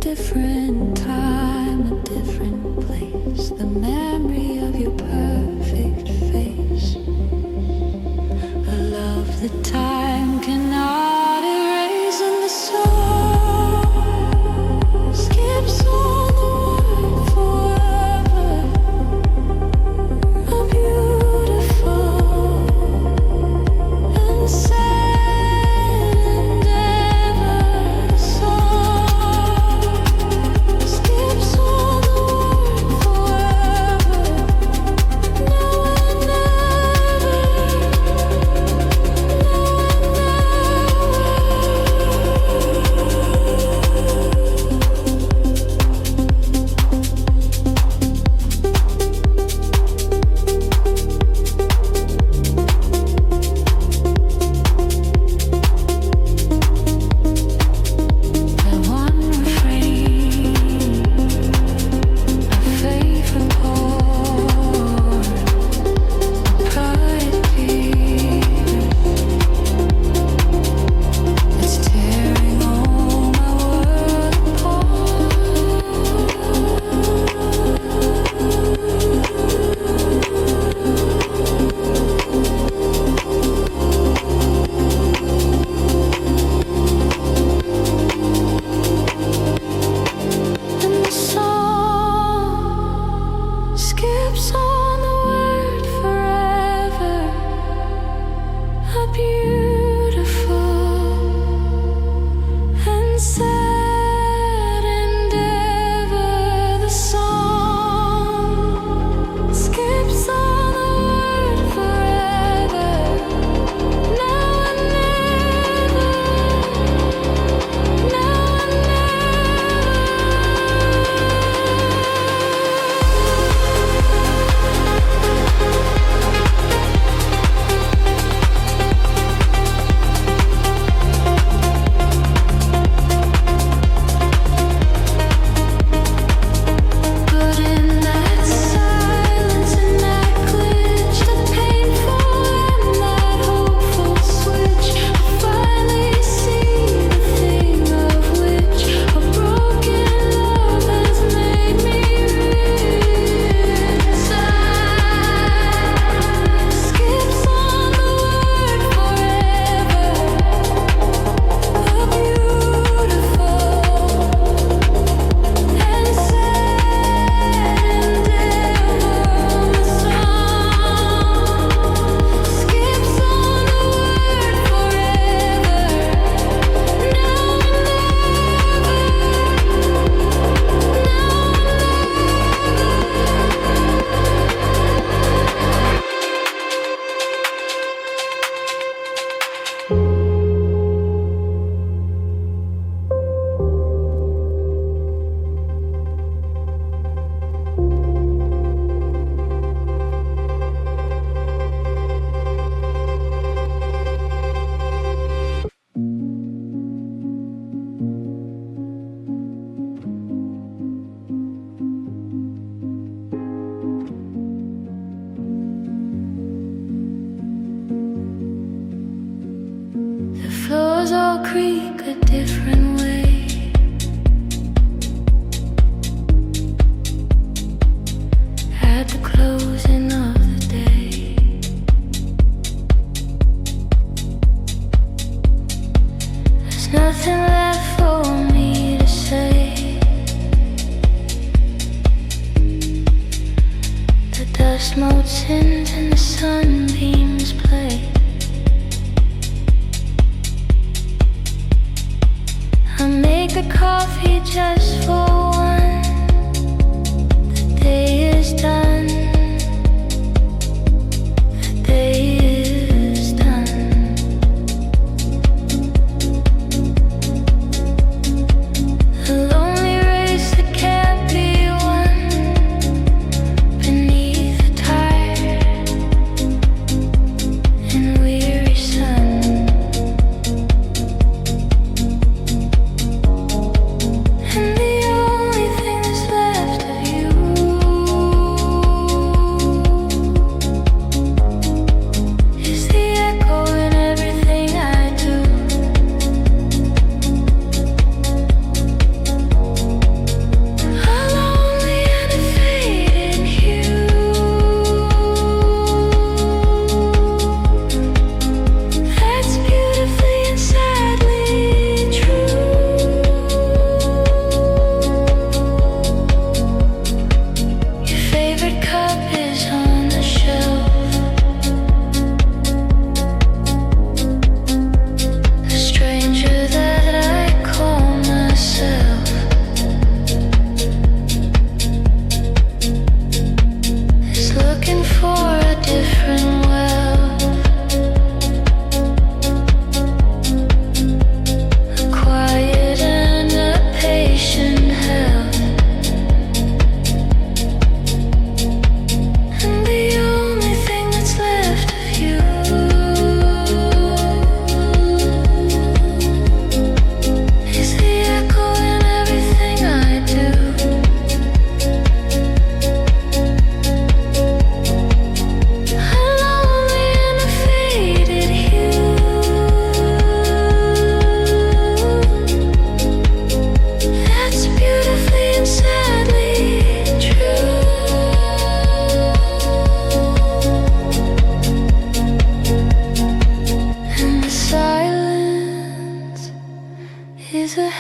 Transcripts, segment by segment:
different time, a different place. The memory of your perfect face, a love that time cannot erase, and the soul skips on the word forever. A beautiful and sad endeavor song.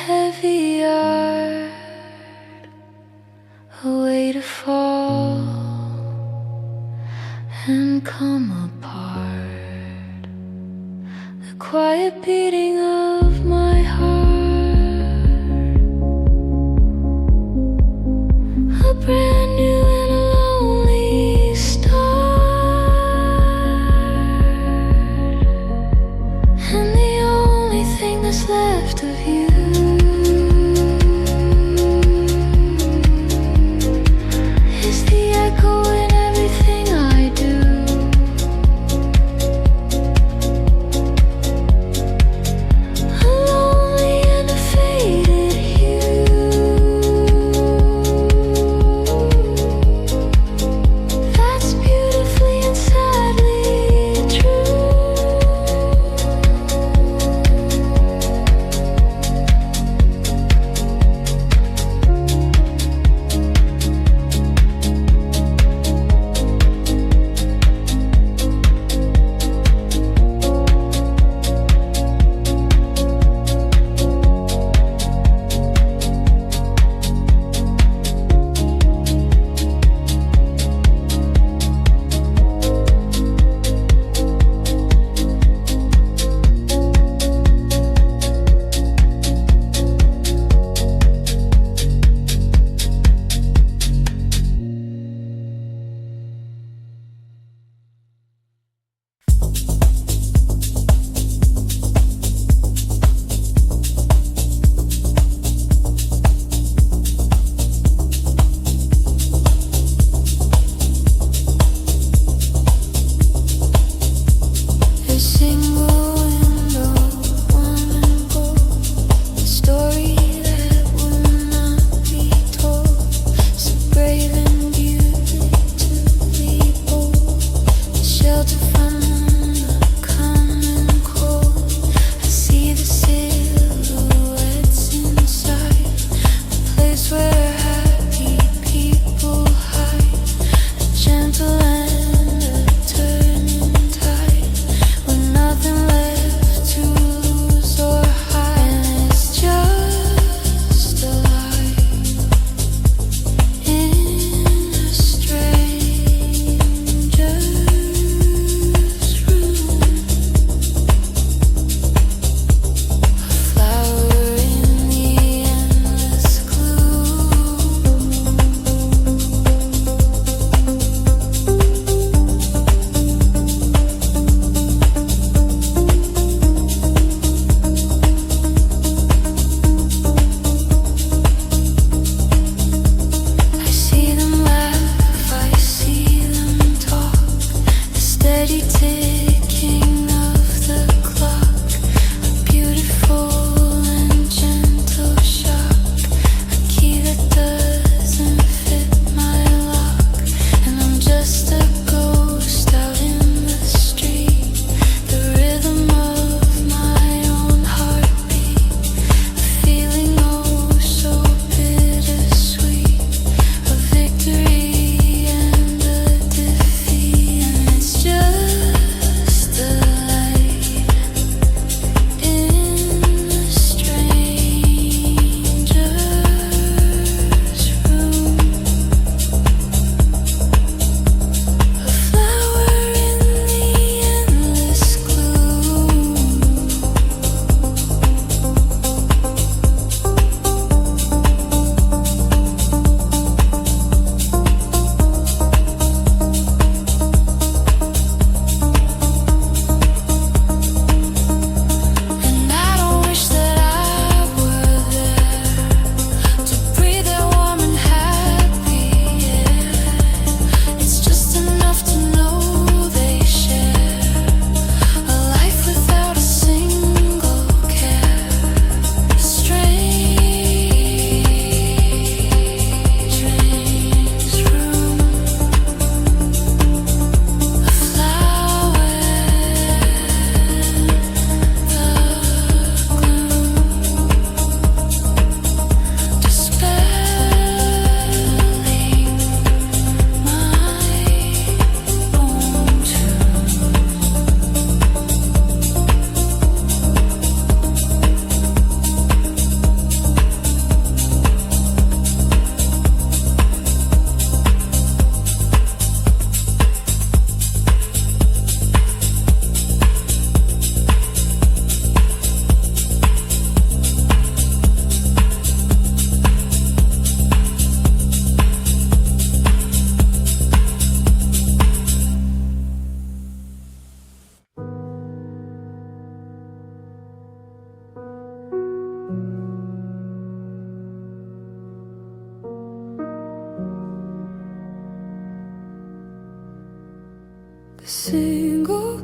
heavier, a way to fall and come apart. The quiet beating of my heart, a brand new and a lonely start, and the only thing that's left of you is the echo in everything I do.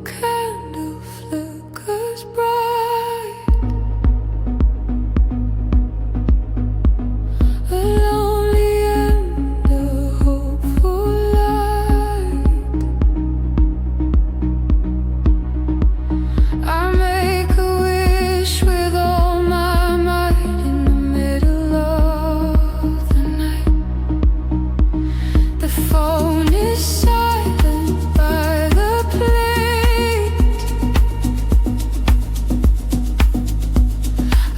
candle flickers bright, a lonely and a hopeful light. I make a wish with all my might in the middle of the night. The phone is silent by the plate,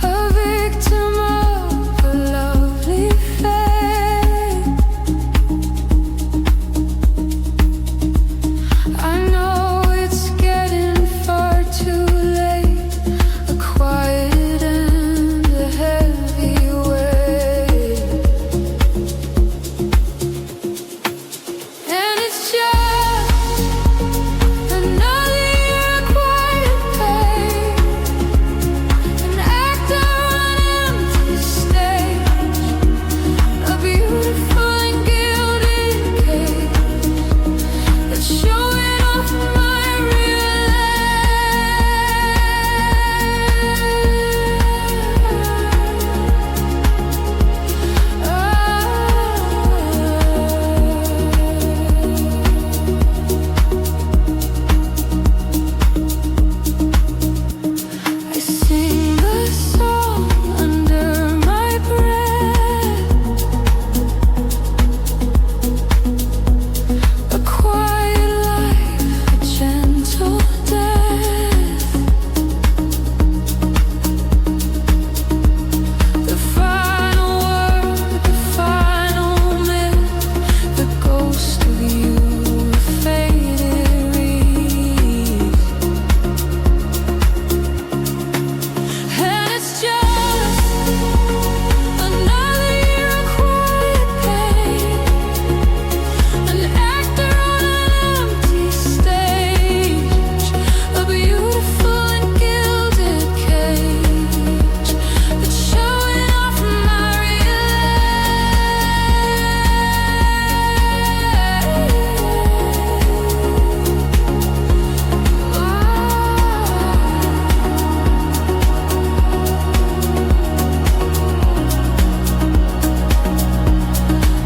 a victim of a lovely fate. I know it's getting far too late, a quiet and a heavy weight. And it's just another year of quiet pain, an actor on an empty stage, a beautiful and gilded cage that's showing off my real I sing a song under my breath, a quiet life, a gentle death. The final word, the final myth, the ghost of you, a faded wreath. And it's just another year of quiet pain, an actor on an empty stage, a beautiful and gilded cage that's showing off my real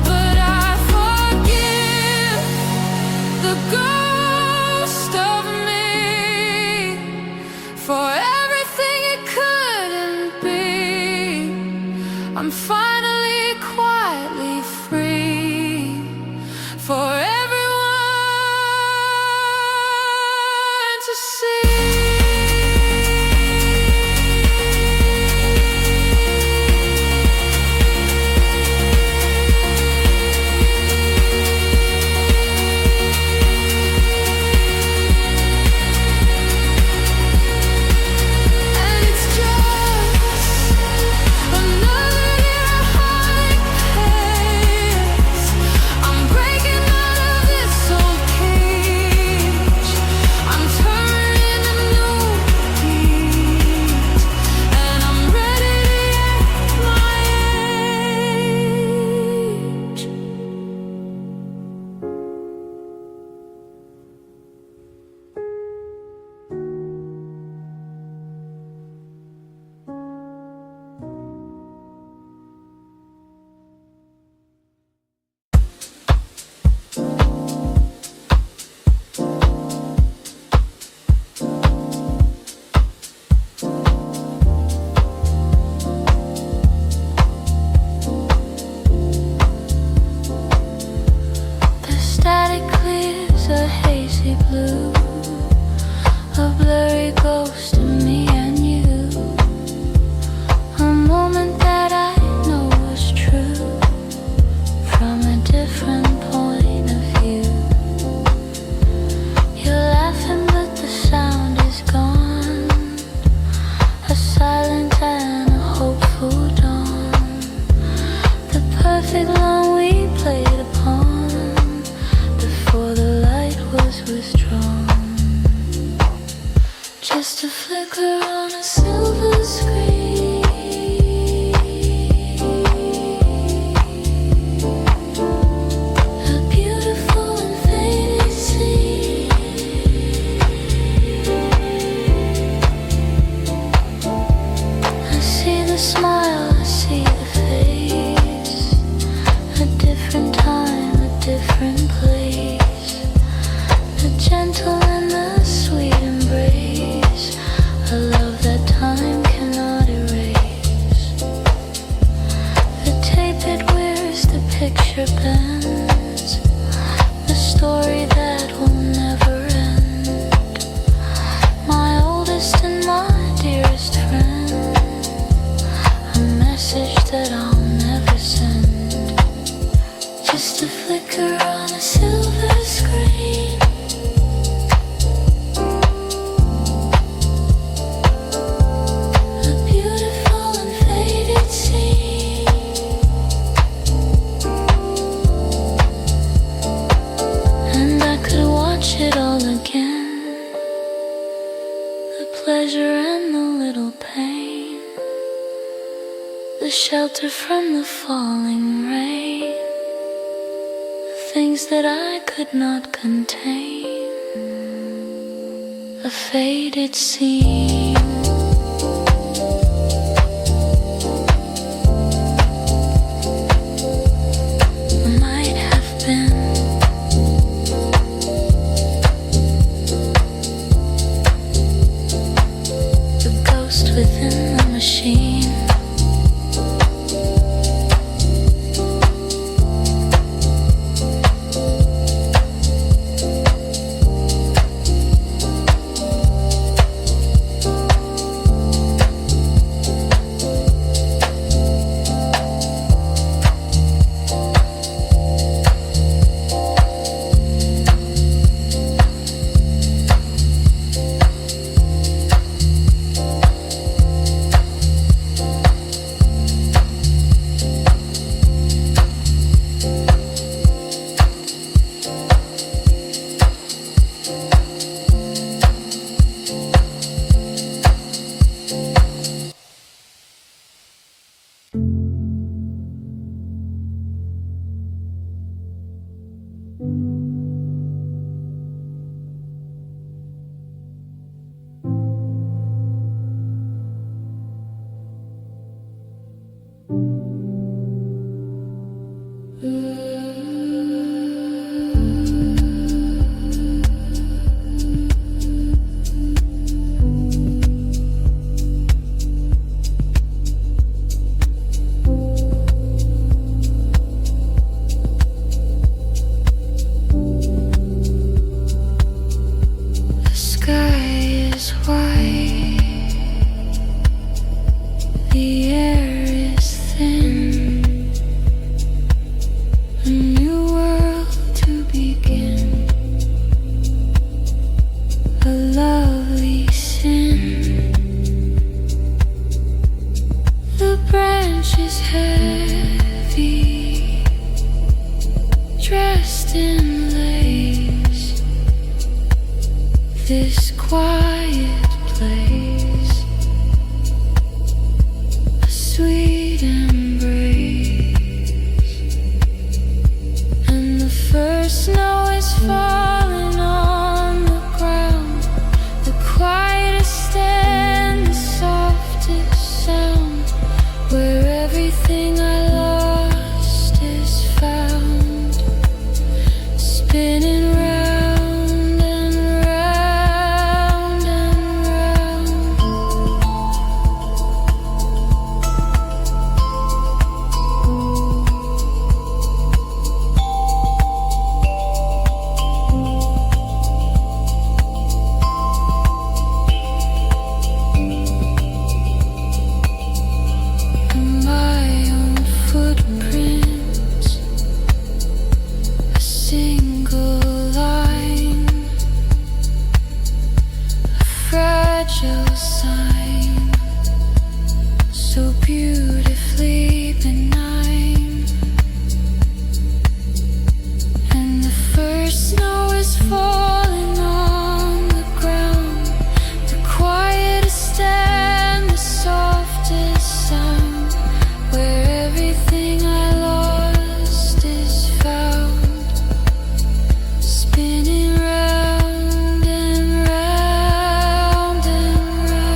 But I forgive the ghost of me for everything it couldn't be. I'm finally quietly free for everyone to see. And it's just another year of high pace. I'm breaking out of this old cage. I'm turning a new page, and I'm ready to get my age. The static clears a hazy blue, a blurry ghost of me and you, a moment that I know was true from a different point of view. You're laughing but the sound is gone, a silent and a hopeful dawn, the perfect line we played upon before the light was withdrawn. Just a flicker on a silver screen, a beautiful and faded scene. pleasure and the little pain, the shelter from the falling rain, the things that I could not contain, a faded scene. Might have been the ghost within the machine. This quiet place, a sweet embrace, and the first snow is falling on the ground, the quietest and the softest sound, where everything I lost is found, spinning round. Sign, so beautifully benign, and the first snow is falling on the ground, the quietest and the softest sound, where everything I lost is found, spinning round and round and round.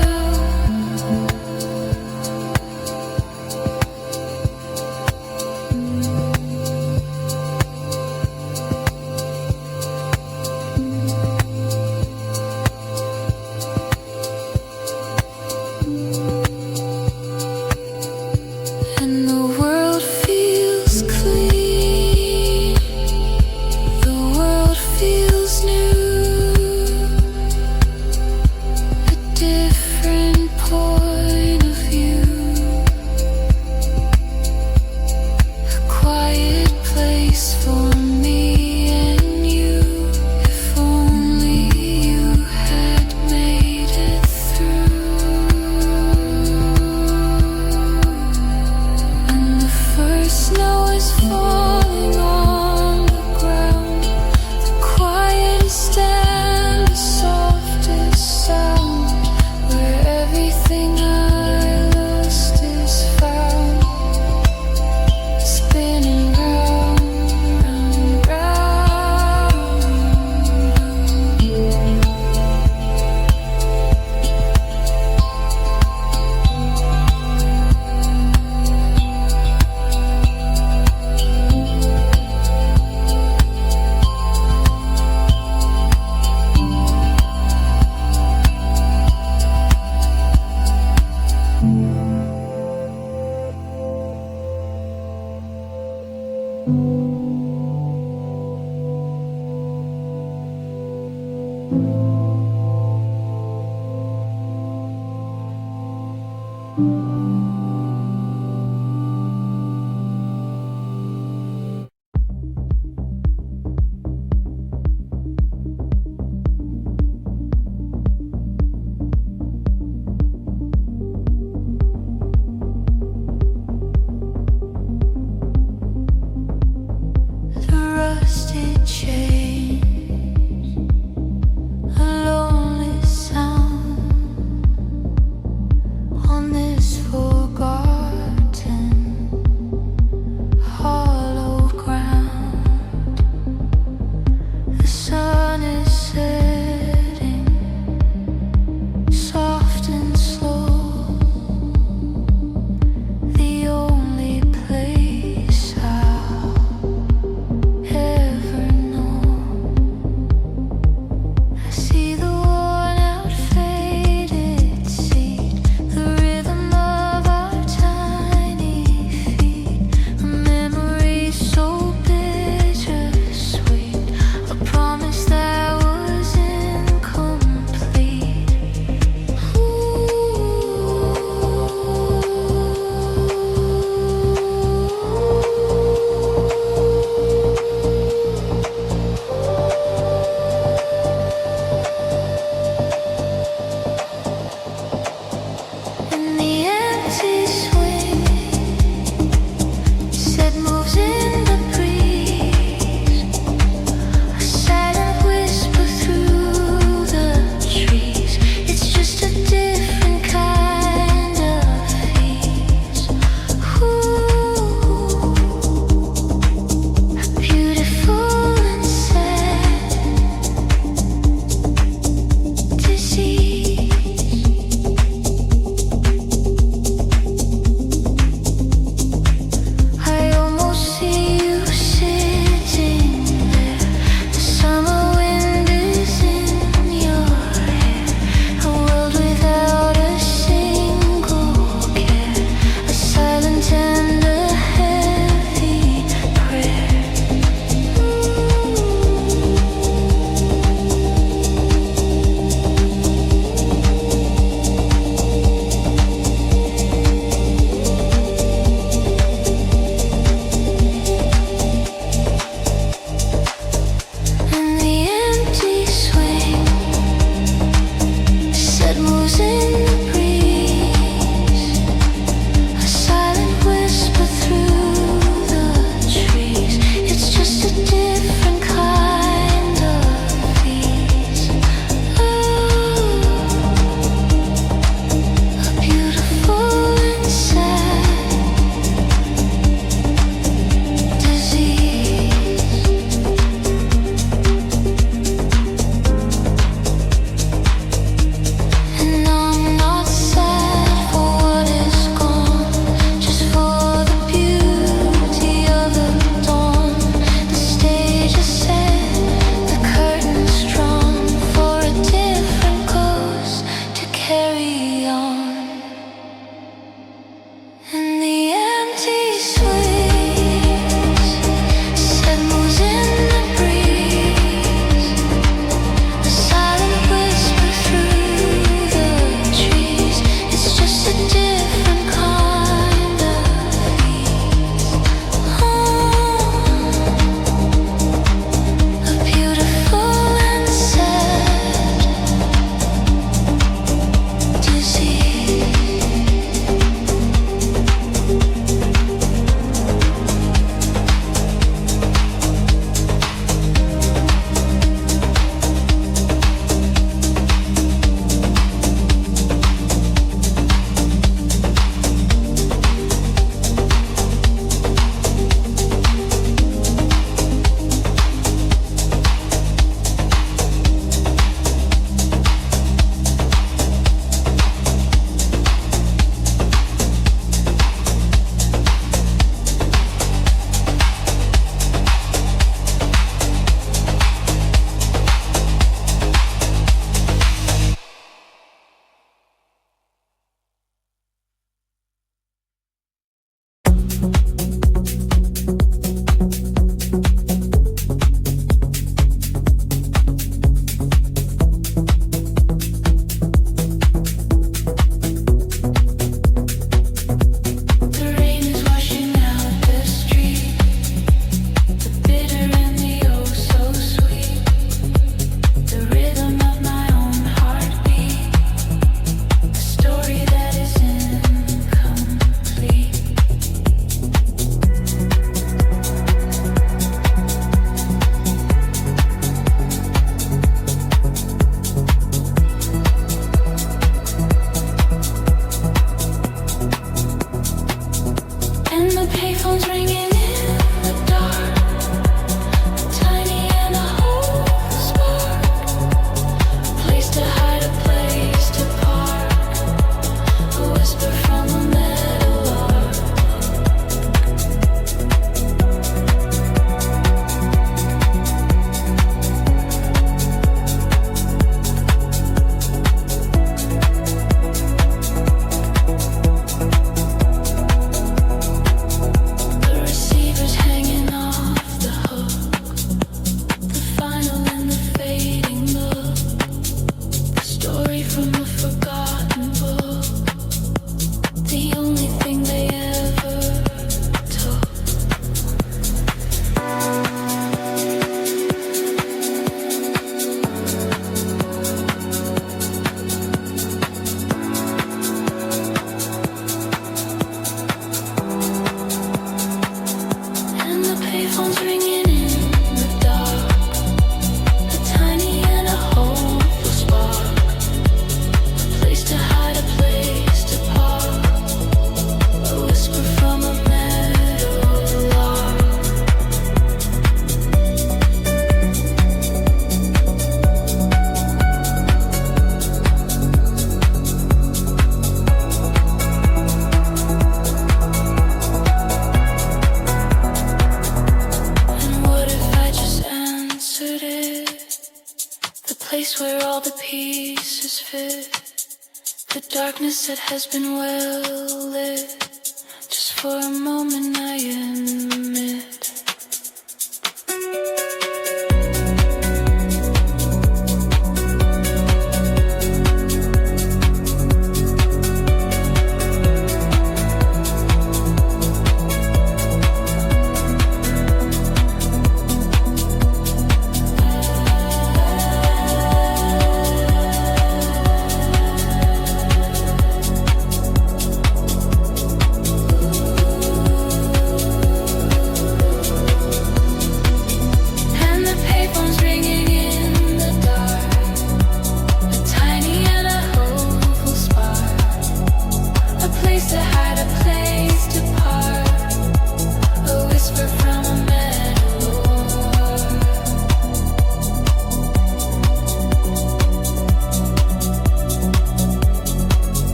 darkness that has been well lit. Just for a moment I admit.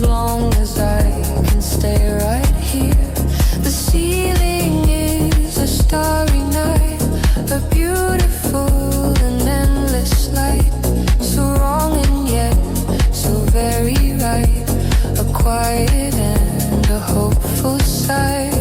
long as I can stay right here. The ceiling is a starry night, a beautiful and endless light. So wrong and yet so very right, a quiet and a hopeful sight.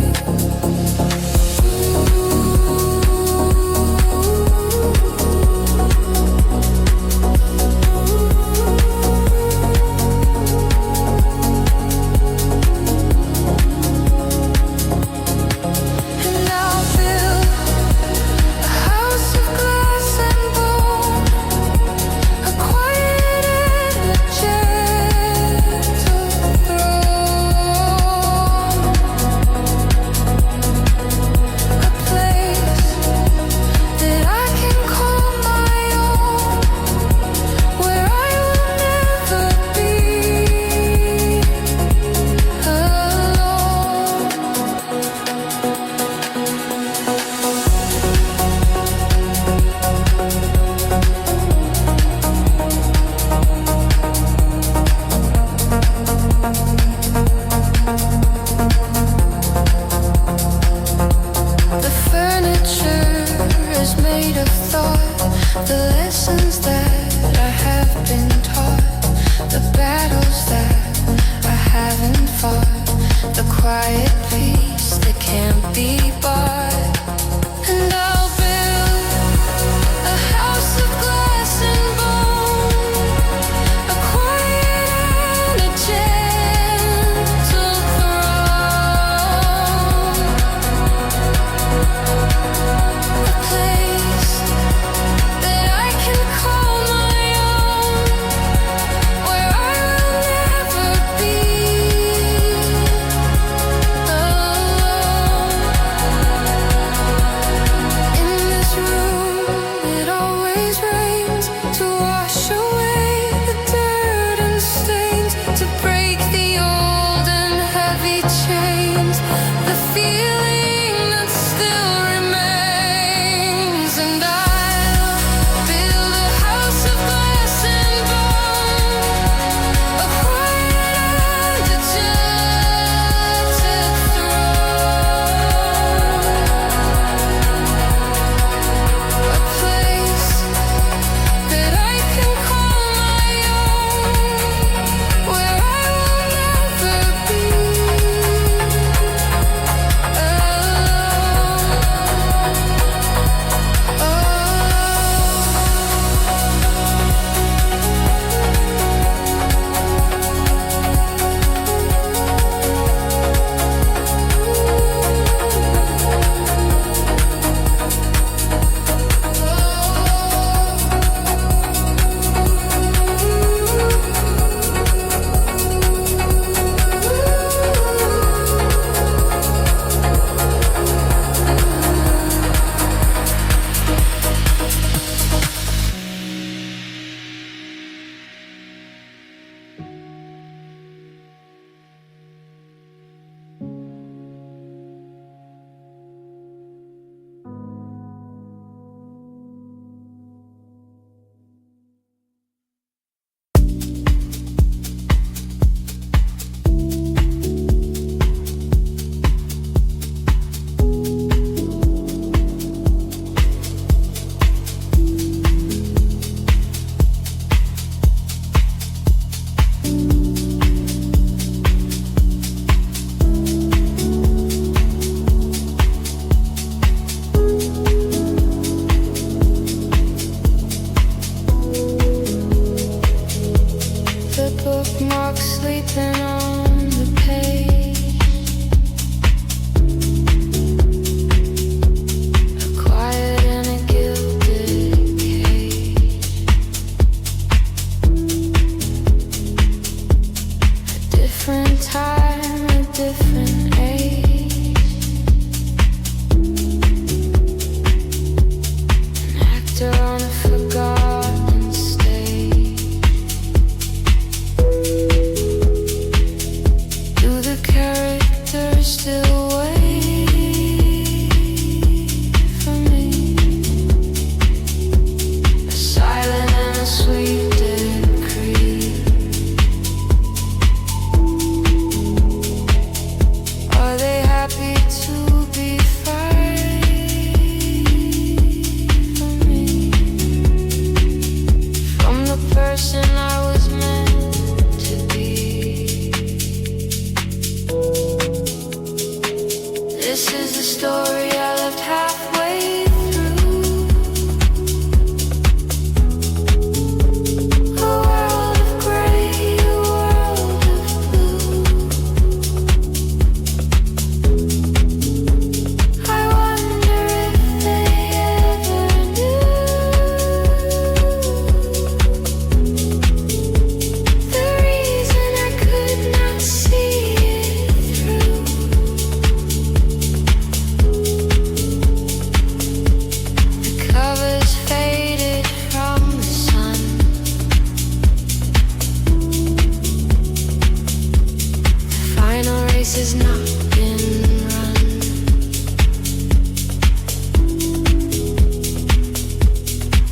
race has not been run.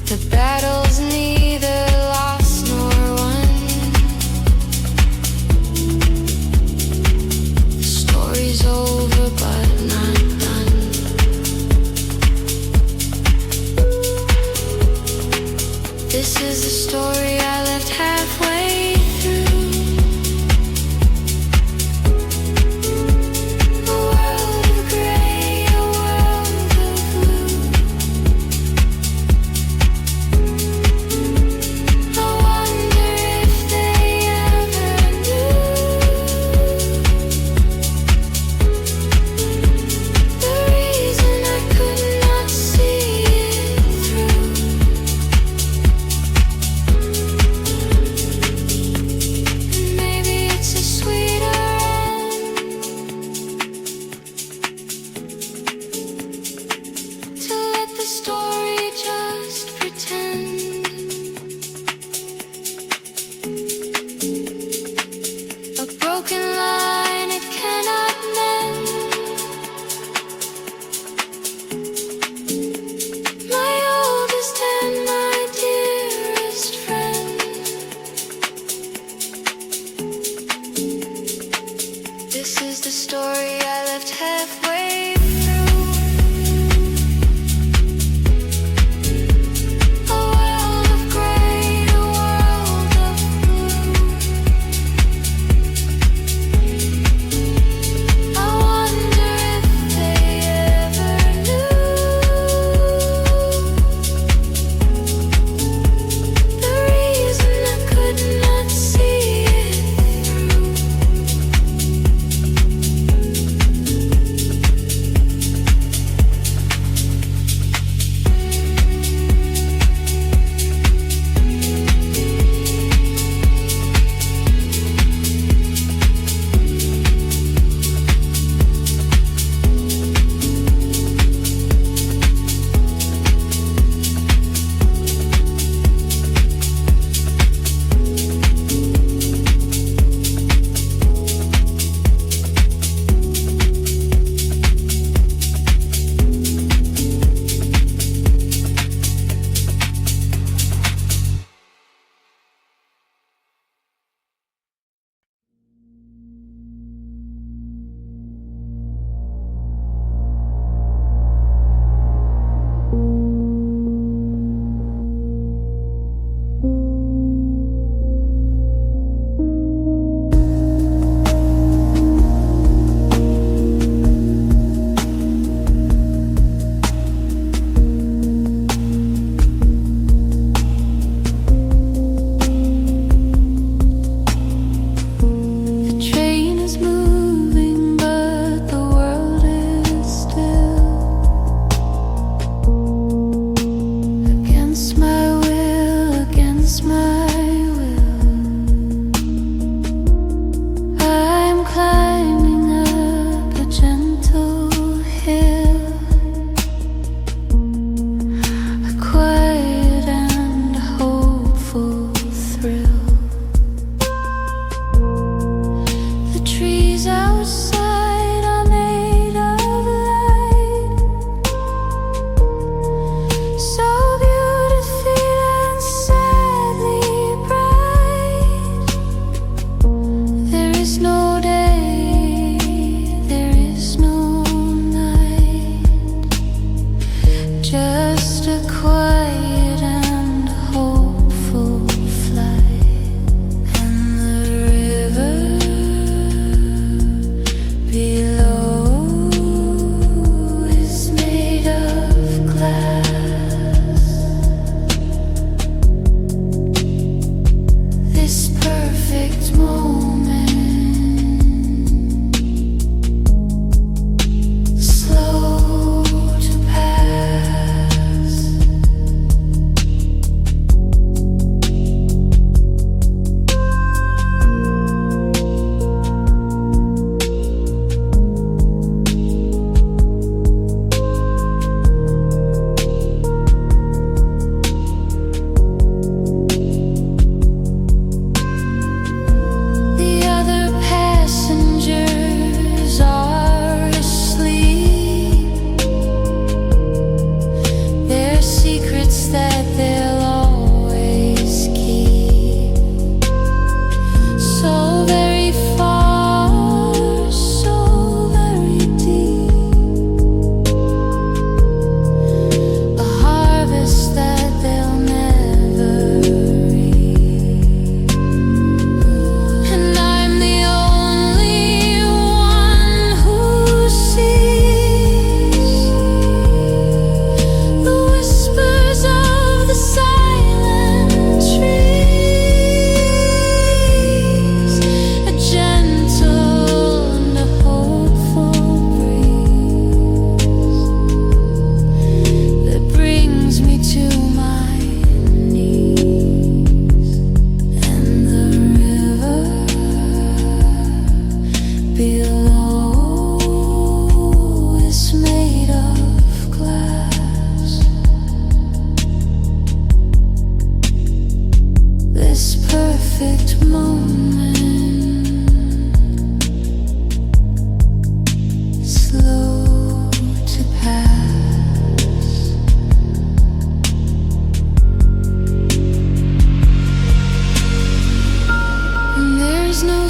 The battle's neither lost nor won. The story's over but not done. This is the story I left halfway through.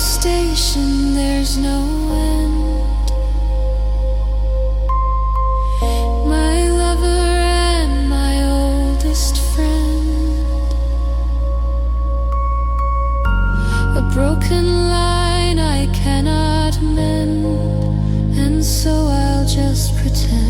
station, there's no end. My lover and my oldest friend. A broken line I cannot mend, and so I'll just pretend.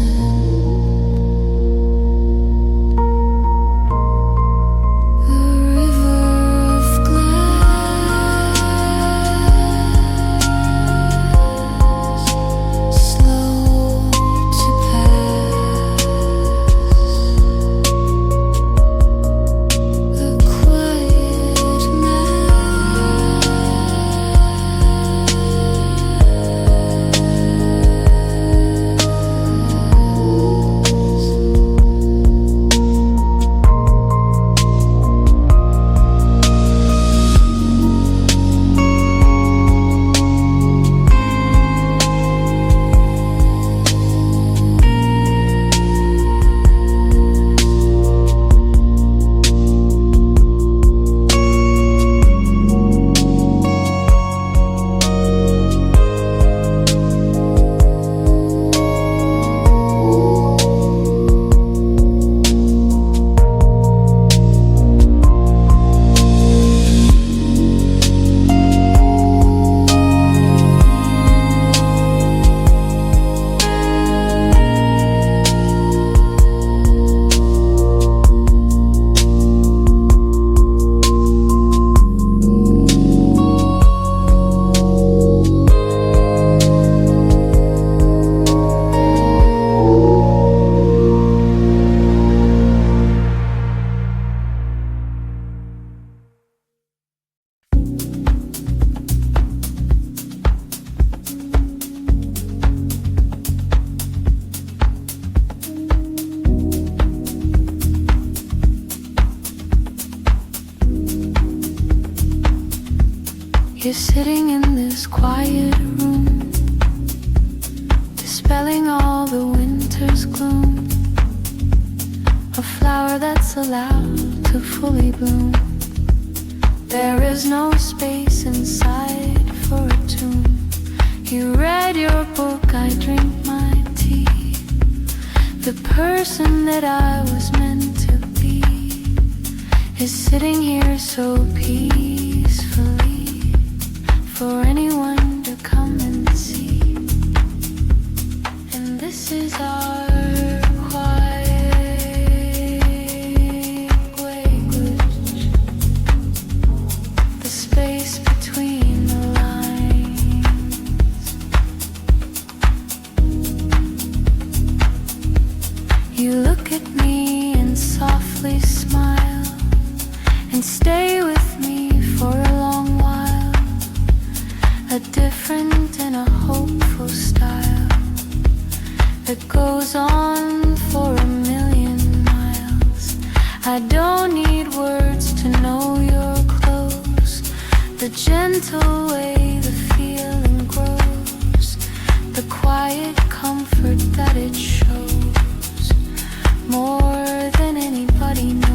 You're sitting in this quiet room, dispelling all the winter's gloom. A flower that's allowed to fully bloom. There is no space inside for a tomb. You read your book, I drink my tea. The person that I was meant to be is sitting here so peacefully, for anyone to come and see. And this is our quiet language, the space between the lines. You look at me and softly smile, and stay with me for a long while. A different and a hopeful style that goes on for a million miles. I don't need words to know you're close. The gentle way the feeling grows, the quiet comfort that it shows, more than anybody knows.